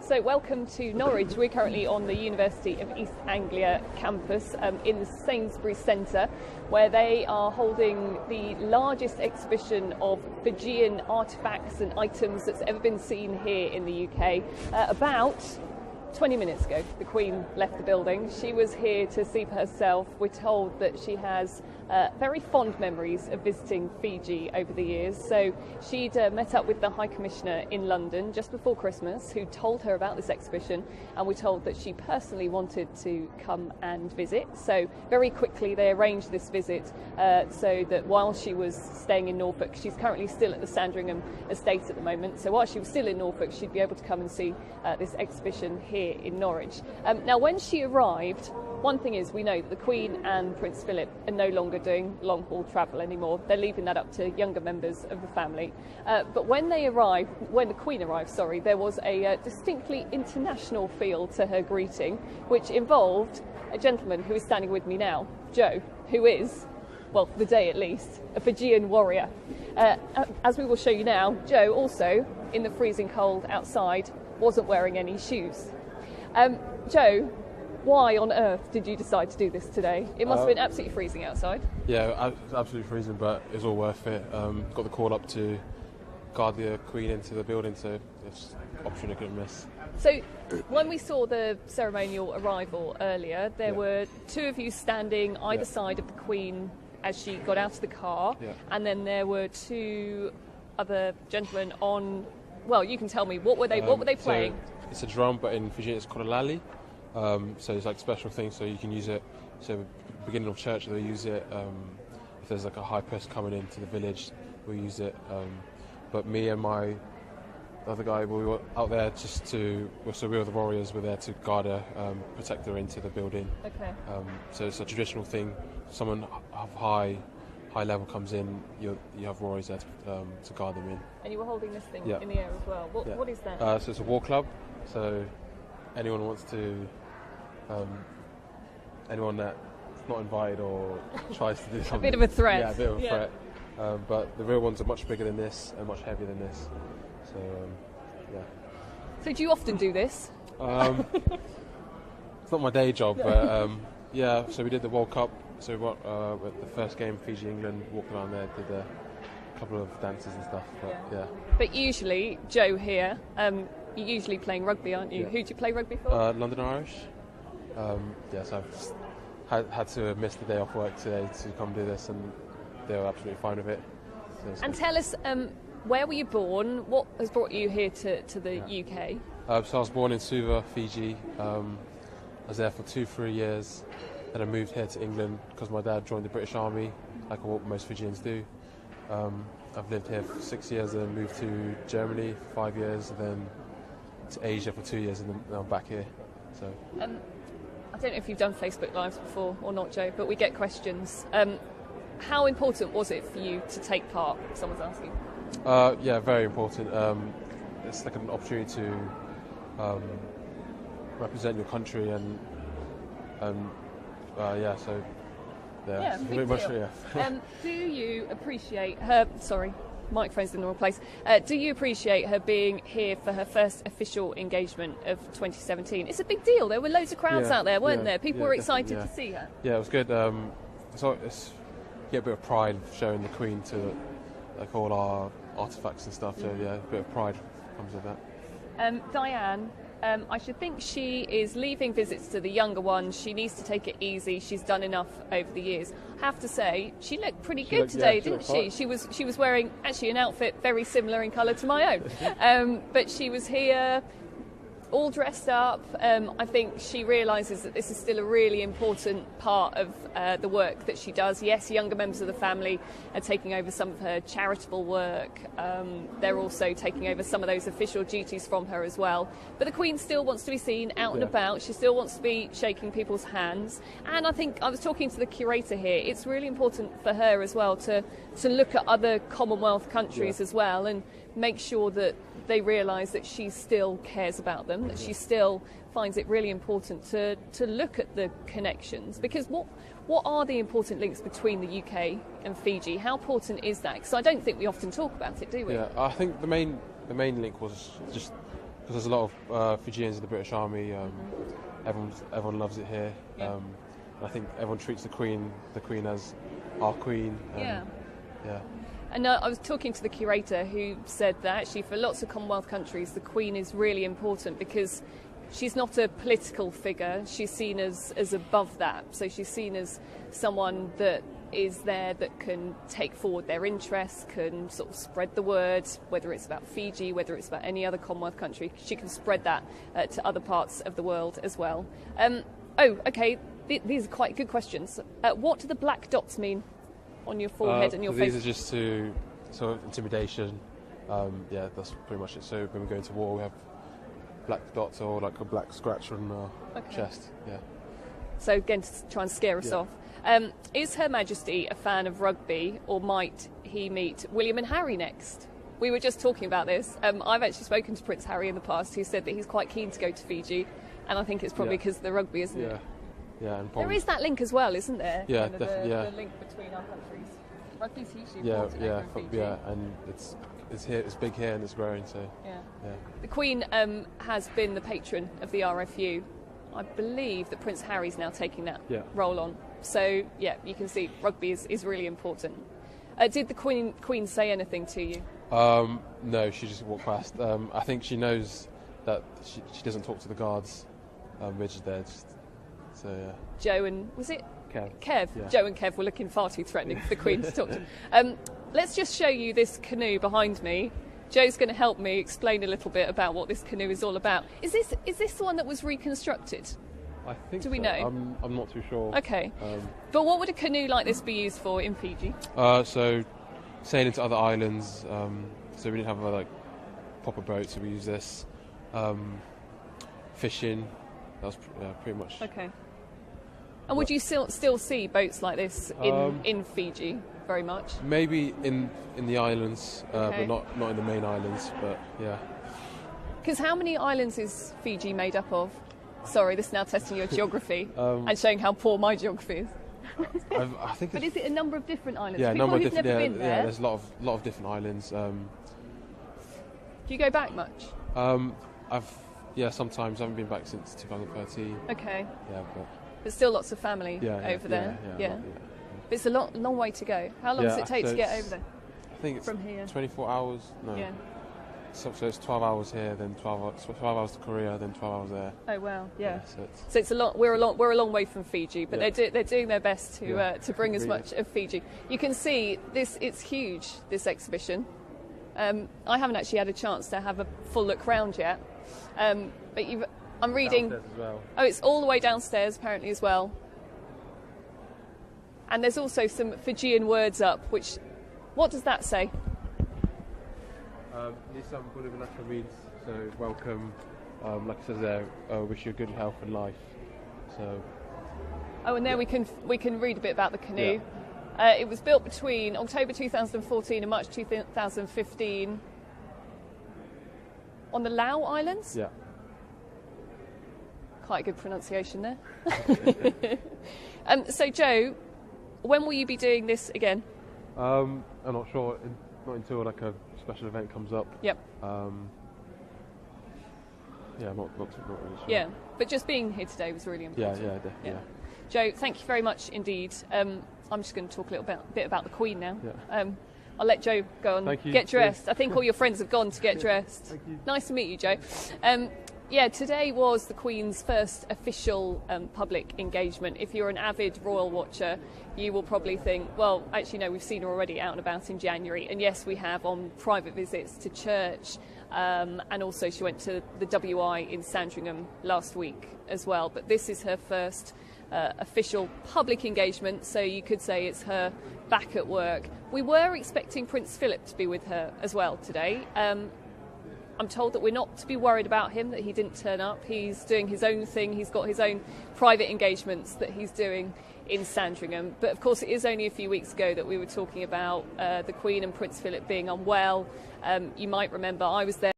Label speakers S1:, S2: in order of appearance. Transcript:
S1: So welcome to Norwich. We're currently on the University of East Anglia campus in the Sainsbury's Centre, where they are holding the largest exhibition of Fijian artifacts and items that's ever been seen here in the UK. About 20 minutes ago, the Queen left the building. She was here to see for herself. We're told that she has very fond memories of visiting Fiji over the years. So she'd met up with the High Commissioner in London just before Christmas, who told her about this exhibition, and we're told that she personally wanted to come and visit. So very quickly they arranged this visit so that while she was staying in Norfolk, she's currently still at the Sandringham estate at the moment, so while she was still in Norfolk, she'd be able to come and see this exhibition here in Norwich. Now, when she arrived, one thing is we know that the Queen and Prince Philip are no longer doing long-haul travel anymore. They're leaving that up to younger members of the family. But when the Queen arrived, there was a distinctly international feel to her greeting, which involved a gentleman who is standing with me now, Joe, who is, well, for the day at least, a Fijian warrior. As we will show you now, Joe also, in the freezing cold outside, wasn't wearing any shoes. Joe, why on earth did you decide to do this today? It must have been absolutely freezing outside.
S2: Yeah, absolutely freezing, but it was all worth it. Got the call up to guard the Queen into the building, so it's an option I couldn't miss.
S1: So when we saw the ceremonial arrival earlier, there were two of you standing either side of the Queen as she got out of the car, and then there were two other gentlemen on. Well, you can tell me, what were they playing?
S2: So it's a drum, but in Fijian it's called a lali. So it's like a special thing, so you can use it. So beginning of church, they'll use it. If there's like a high priest coming into the village, we'll use it. But me and my other guy, we were out there so we were the warriors. We're there to guard her, protect her into the building.
S1: Okay.
S2: So it's a traditional thing. Someone of high level comes in, you have warriors there to guard them in.
S1: And you were holding this thing in the air as well. What is that?
S2: So it's a war club. So anyone wants to, anyone that's not invited or tries to do something.
S1: A bit of a threat.
S2: Yeah, a bit of a threat. But the real ones are much bigger than this and much heavier than this. So,
S1: So do you often do this?
S2: It's not my day job, but so we did the World Cup. So we went with the first game, Fiji, England, walked around there, did a couple of dances and stuff. But
S1: But usually, Joe here, you're usually playing rugby, aren't you?
S2: Yeah.
S1: Who do you play rugby for?
S2: London Irish. So I've had to miss the day off work today to come do this, and they were absolutely fine with it. So
S1: tell us, where were you born? What has brought you here to the UK?
S2: So I was born in Suva, Fiji. I was there for 2-3 years. Then I moved here to England because my dad joined the British Army, like what most Fijians do. I've lived here for 6 years, and then moved to Germany for 5 years, and then to Asia for 2 years, and then I'm back here. So
S1: I don't know if you've done Facebook Lives before or not, Joe, but we get questions. How important was it for you to take part? Someone's asking.
S2: Yeah, very important. It's like an opportunity to represent your country and
S1: big deal. Do you appreciate her? Sorry, microphone's in the wrong place. Do you appreciate her being here for her first official engagement of 2017? It's a big deal. There were loads of crowds out there, weren't there? People were excited to see her.
S2: Yeah, it was good. You get a bit of pride showing the Queen to like all our artifacts and stuff. So a bit of pride comes with that.
S1: Diane. I should think she is leaving visits to the younger ones. She needs to take it easy. She's done enough over the years. I have to say, she looked pretty good today, didn't she? She was wearing actually an outfit very similar in colour to my own. But she was here all dressed up. I think she realises that this is still a really important part of the work that she does. Yes, younger members of the family are taking over some of her charitable work. They're also taking over some of those official duties from her as well. But the Queen still wants to be seen out and about. She still wants to be shaking people's hands. And I think I was talking to the curator here. It's really important for her as well to look at other Commonwealth countries as well and make sure that they realise that she still cares about them, that she still finds it really important to look at the connections. Because what are the important links between the UK and Fiji? How important is that? Because I don't think we often talk about it, do we?
S2: Yeah, I think the main link was just because there's a lot of Fijians in the British Army. Everyone loves it here.
S1: Yeah.
S2: I think everyone treats the Queen as our Queen.
S1: Yeah.
S2: Yeah.
S1: And I was talking to the curator who said that actually for lots of Commonwealth countries the Queen is really important because she's not a political figure, she's seen as above that. So she's seen as someone that is there that can take forward their interests, can sort of spread the word, whether it's about Fiji, whether it's about any other Commonwealth country, she can spread that to other parts of the world as well. Okay, these are quite good questions. What do the black dots mean on your forehead and your face?
S2: These are just to sort of intimidation. Yeah, that's pretty much it. So when we go into war, we have black dots or like a black scratch on our chest. Yeah.
S1: So again, to try and scare us off. Is Her Majesty a fan of rugby, or might he meet William and Harry next? We were just talking about this. I've actually spoken to Prince Harry in the past, who said that he's quite keen to go to Fiji, and I think it's probably because of the rugby, isn't it?
S2: Yeah, and
S1: there is that link as well, isn't there?
S2: Yeah,
S1: kind of
S2: definitely.
S1: the link between our countries. Rugby's hugely important over in Fiji.
S2: Yeah, and it's here, it's big here, and it's growing. So
S1: yeah.
S2: Yeah.
S1: The Queen has been the patron of the RFU. I believe that Prince Harry's now taking that role on. So yeah, you can see rugby is really important. Did the Queen say anything to you?
S2: No, she just walked past. I think she knows that she doesn't talk to the guards, which is there. So yeah.
S1: Joe and was it
S2: Kev? Yeah.
S1: Joe and Kev were looking far too threatening for the Queen to talk to. Let's just show you this canoe behind me. Joe's going to help me explain a little bit about what this canoe is all about. Is this the one that was reconstructed?
S2: I think.
S1: Do we know?
S2: I'm not too sure.
S1: Okay. But what would a canoe like this be used for in Fiji?
S2: So sailing to other islands. So we didn't have like proper boats, so we use this. Fishing. That was pretty much.
S1: Okay. And would you still see boats like this in Fiji very much?
S2: Maybe in the islands, but not in the main islands. But yeah.
S1: Because how many islands is Fiji made up of? Sorry, this is now testing your geography and showing how poor my geography is.
S2: I think.
S1: But is it a number of different islands?
S2: Yeah, a
S1: People
S2: number of
S1: who've
S2: different.
S1: never been there.
S2: Yeah, there's a lot of different islands.
S1: Do you go back much?
S2: Sometimes I haven't been back since 2013.
S1: Okay.
S2: Yeah,
S1: but still lots of family over there.
S2: Yeah.
S1: But it's a long way to go. How long does it take to get over there?
S2: I think it's
S1: from here.
S2: 24 hours. No.
S1: Yeah.
S2: So it's 12 hours here, then 12 hours to Korea, then 12 hours there.
S1: Oh wow, yeah.
S2: So
S1: it's a lot. We're a long way from Fiji, but they're doing their best to bring as much of Fiji. You can see this; it's huge. This exhibition. I haven't actually had a chance to have a full look round yet, but I'm reading.
S2: Downstairs as well.
S1: Oh, it's all the way downstairs apparently as well. And there's also some Fijian words up. What does that say?
S2: Nisam Bulivanaka means so welcome. Like it says there, wish you good health and life. So.
S1: Oh, and there we can read a bit about the canoe. Yeah. It was built between October 2014 and March 2015 on the Lau Islands.
S2: Yeah.
S1: Quite a good pronunciation there. So, Joe, when will you be doing this again?
S2: I'm not sure. Not until like a special event comes up.
S1: Yep.
S2: I'm not really sure.
S1: Yeah, but just being here today was really important.
S2: Yeah, definitely. Yeah.
S1: Joe, thank you very much indeed. I'm just going to talk a little bit about the Queen now.
S2: Yeah.
S1: I'll let Joe go and get dressed. I think all your friends have gone to get dressed.
S2: Thank you.
S1: Nice to meet you, Joe. Today was the Queen's first official public engagement. If you're an avid royal watcher, you will probably think, well, actually, no, we've seen her already out and about in January. And yes, we have on private visits to church. And also she went to the WI in Sandringham last week as well. But this is her first official public engagement, so you could say it's her back at work. We were expecting Prince Philip to be with her as well today. I'm told that we're not to be worried about him, that he didn't turn up. He's doing his own thing. He's got his own private engagements that he's doing in Sandringham. But of course, it is only a few weeks ago that we were talking about the Queen and Prince Philip being unwell. You might remember I was there